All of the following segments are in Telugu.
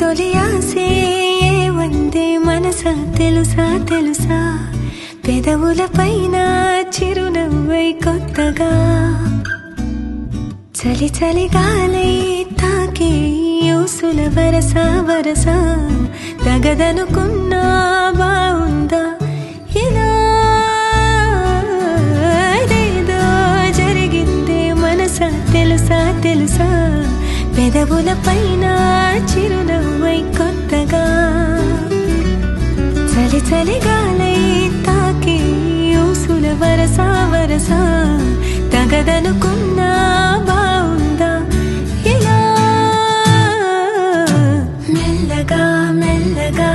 తొలి ఆసే వందే మనసా తెలుసా తెలుసా పెదవుల పైన చిరునవ్వై కొత్తగా చలి చలి గాలై తాకే యూసుల వరస వరస తగదనుకున్నా బావుందా ఇలా ఏదో జరిగిందే మనసా తెలుసా తెలుసా పెదవుల పైన చిరునవ్వై కొత్తగా చలి చలి గాలై తాకే యూసుల వరస వరస తగదనుకున్నా బావుందా ఇలా మెల్లగా మెల్లగా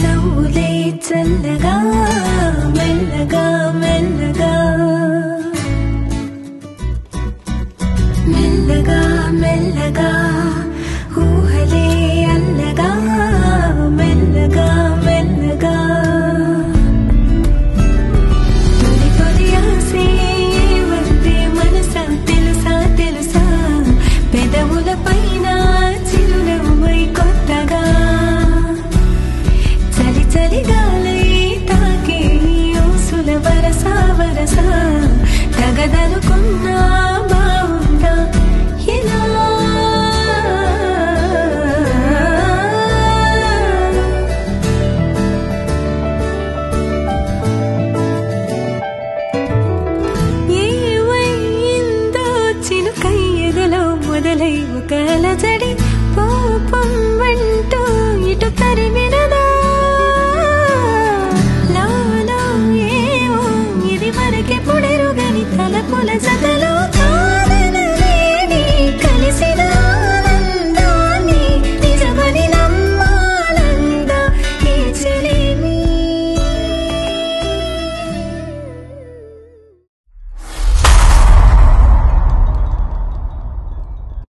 నవ్వులే చల్లగా మెల్లగా మెల్లగా మెల్లగా మెల్లగా ఊహలే అల్లగా మెల్లగా మెల్లగా తొలి తొలి ఆసే వందే మనసా తెలుసా తెలుసా పెదవుల పైన చిరునవ్వై కొత్తగా చలి చలి గాలై తాకే యూసుల వరస వరస తగదనుకున్నా బావుందా ఇలా ఏవైందో చినుకై ఎదలో మొదలై ఒక అలజడి